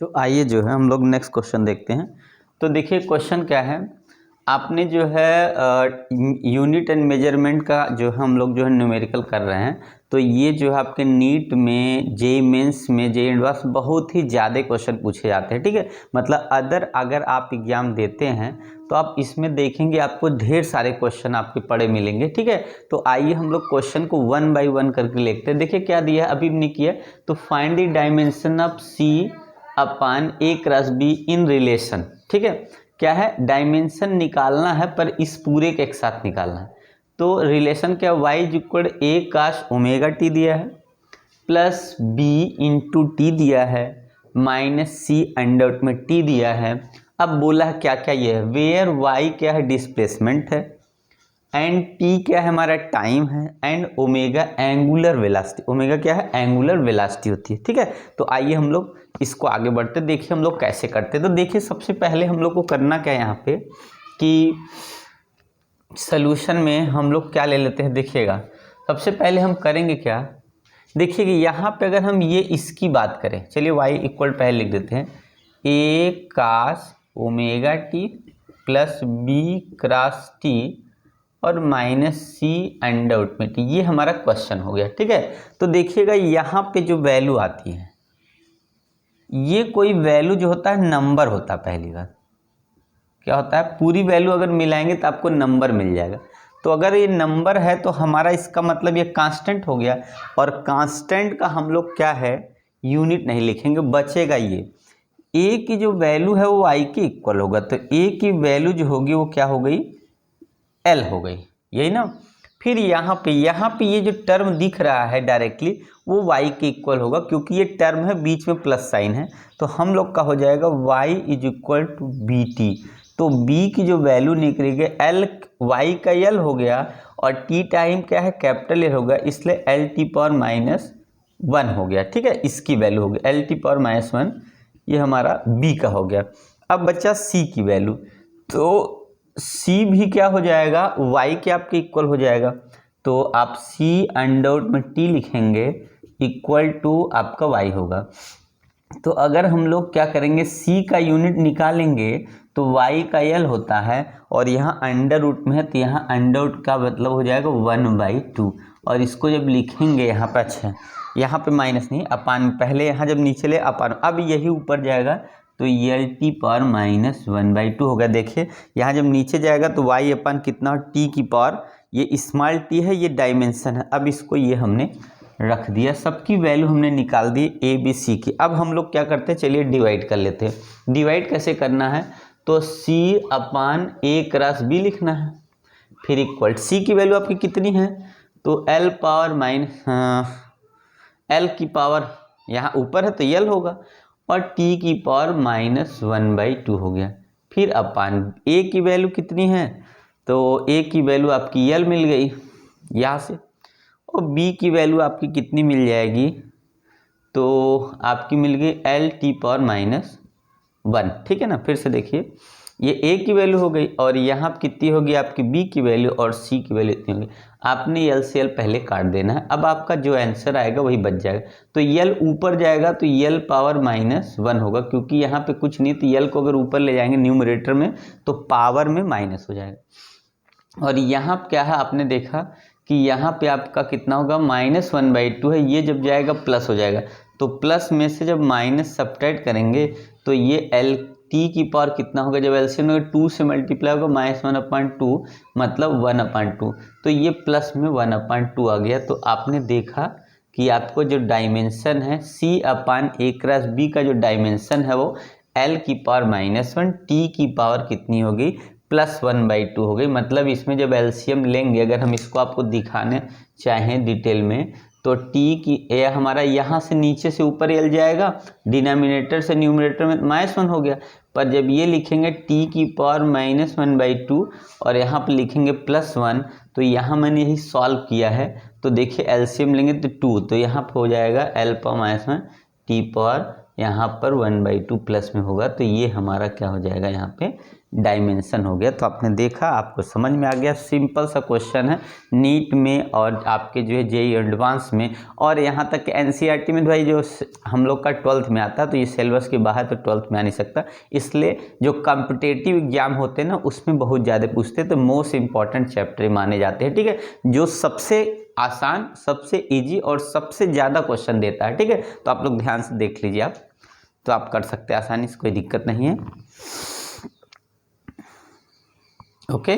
तो आइए जो है हम लोग नेक्स्ट क्वेश्चन देखते हैं। तो देखिए क्वेश्चन क्या है, आपने जो है यूनिट एंड मेजरमेंट का जो है हम लोग जो है न्यूमेरिकल कर रहे हैं। तो ये जो है आपके नीट में, जेईई मेंस में, जेईई एडवांस बहुत ही ज़्यादा क्वेश्चन पूछे जाते हैं। ठीक है, मतलब अगर आप एग्जाम देते हैं तो आप इसमें देखेंगे आपको ढेर सारे क्वेश्चन आपके पड़े मिलेंगे। ठीक है, तो आइए हम लोग क्वेश्चन को 1 बाय 1 करके लिखते हैं। देखिए क्या दिया है, अभी नहीं किया। तो find the dimension of C upon A cross B in relation. ठीक है, क्या है, डायमेंशन निकालना है पर इस पूरे के एक साथ निकालना है। तो रिलेशन क्या, वाई इज इक्वल ए काश ओमेगा टी दिया है प्लस बी इंटू टी दिया है माइनस सी अंडर में टी दिया है। अब बोला है क्या क्या ये है, वेयर वाई क्या है, डिस्प्लेसमेंट है, एंड टी क्या है, हमारा टाइम है, and omega angular velocity. Omega क्या है, एंगुलर वेलोसिटी होती है। ठीक है, तो आइए हम लोग इसको आगे बढ़ते, देखिए हम लोग कैसे करते हैं। तो देखिए सबसे पहले हम लोग को करना क्या है यहाँ पे कि सॉल्यूशन में हम लोग क्या ले लेते हैं, देखिएगा सबसे पहले हम करेंगे क्या, देखिए कि यहाँ पे अगर हम ये इसकी बात करें, चलिए y इक्वल पहले लिख देते हैं, A cos omega t plus B cross t और माइनस सी अंडर में टी, ये हमारा क्वेश्चन हो गया। ठीक है, तो देखिएगा यहाँ पे जो वैल्यू आती है, ये कोई वैल्यू जो होता है नंबर होता है। पहली बात क्या होता है, पूरी वैल्यू अगर मिलाएंगे तो आपको नंबर मिल जाएगा। तो अगर ये नंबर है तो हमारा इसका मतलब ये कांस्टेंट हो गया, और कांस्टेंट का हम लोग क्या है, यूनिट नहीं लिखेंगे, बचेगा ये ए की जो वैल्यू है वो आई के इक्वल होगा। तो ए की वैल्यू जो होगी वो क्या हो गई, एल हो गई, यही ना। फिर यहाँ पे ये जो टर्म दिख रहा है डायरेक्टली वो y के इक्वल होगा, क्योंकि ये टर्म है बीच में प्लस साइन है। तो हम लोग का हो जाएगा y is equal to B T. तो b की जो वैल्यू निकलेगी, एल y का एल हो गया और t टाइम क्या है, कैपिटल एल हो गया, इसलिए एल टी पावर माइनस 1 हो गया। ठीक है, इसकी वैल्यू होगी एल टी पावर माइनस 1, ये हमारा b का हो गया। अब बच्चा c की वैल्यू, तो c भी क्या हो जाएगा, y के आपके इक्वल हो जाएगा। तो आप c अंडर में t लिखेंगे इक्वल टू आपका y होगा। तो अगर हम लोग क्या करेंगे, c का यूनिट निकालेंगे तो y का l होता है, और यहाँ अंडर रूट में है तो यहाँ अंडर रूट का मतलब हो जाएगा 1/2। और इसको जब लिखेंगे यहाँ पर, अच्छा यहाँ पे माइनस नहीं अपान, पहले यहाँ जब नीचे ले अपान, अब यही ऊपर जाएगा तो एल टी पावर माइनस 1/2 होगा। देखिए यहाँ जब नीचे जाएगा तो y अपान कितना, टी की पावर, ये स्मॉल टी है, ये डायमेंशन है। अब इसको ये हमने रख दिया, सबकी वैल्यू हमने निकाल दी ए बी सी की। अब हम लोग क्या करते हैं, चलिए डिवाइड कर लेते हैं। डिवाइड कैसे करना है, तो सी अपान ए क्रॉस बी लिखना है, फिर इक्वल सी की वैल्यू आपकी कितनी है, तो एल पावर माइनस एल की पावर यहाँ ऊपर है तो एल होगा, और टी की पावर माइनस 1/2 हो गया। फिर अपान ए की वैल्यू कितनी है, तो ए की वैल्यू आपकी एल मिल गई यहाँ से, और बी की वैल्यू आपकी कितनी मिल जाएगी, तो आपकी मिल गई एल टी पावर माइनस 1। ठीक है ना, फिर से देखिए ये ए की वैल्यू हो गई, और यहाँ कितनी होगी आपकी बी की वैल्यू, और सी की वैल्यू इतनी होगी। आपने एल से एल पहले काट देना है, अब आपका जो आंसर आएगा वही बच जाएगा। तो एल ऊपर जाएगा तो एल पावर माइनस 1 होगा, क्योंकि यहाँ पे कुछ नहीं, तो एल को अगर ऊपर ले जाएंगे न्यूमरेटर में तो पावर में माइनस हो जाएगा। और यहाँ क्या है, आपने देखा कि यहाँ पे आपका कितना होगा, -1/2 है, ये जब जाएगा प्लस हो जाएगा। तो प्लस में से जब माइनस सब्ट्रैक्ट करेंगे तो ये एल टी की पावर कितना होगा, जब एलसीएम में 2 से मल्टीप्लाई होगा -1/2 मतलब 1/2, तो ये प्लस में 1/2 आ गया। तो आपने देखा कि आपको जो डायमेंशन है सी अपान ए क्रॉस बी का जो डायमेंशन है वो एल की पावर -1, टी की पावर कितनी होगी, +1/2 हो गई। मतलब इसमें जब एलसीएम लेंगे, अगर हम इसको आपको दिखाने चाहें डिटेल में, तो टी की ए हमारा यहाँ से नीचे से ऊपर एल जाएगा, डिनोमिनेटर से न्यूमरेटर में -1 हो गया। पर जब ये लिखेंगे टी की पावर -1/2 और यहाँ पर लिखेंगे +1, तो यहाँ मैंने यही सॉल्व किया है। तो देखिए एलसीएम लेंगे तो 2, तो यहाँ पर हो जाएगा एल पावर -1, टी पावर यहाँ पर 1/2 प्लस में होगा। तो ये हमारा क्या हो जाएगा, यहाँ पे डायमेंशन हो गया। तो आपने देखा, आपको समझ में आ गया, सिंपल सा क्वेश्चन है नीट में और आपके जो है जेईई एडवांस में, और यहाँ तक कि एनसीईआरटी में भाई जो हम लोग का 12th में आता है, तो ये सिलेबस के बाहर तो 12th में आ नहीं सकता, इसलिए जो कॉम्पिटेटिव एग्जाम होते हैं ना उसमें बहुत ज़्यादा पूछते हैं, तो मोस्ट इंपॉर्टेंट चैप्टर माने जाते हैं, ठीक है, जो सबसे आसान, सबसे इजी और सबसे ज़्यादा क्वेश्चन देता है, ठीक है। तो आप लोग ध्यान से देख लीजिए, आप तो आप कर सकते हैं आसानी से, कोई दिक्कत नहीं है। ओके।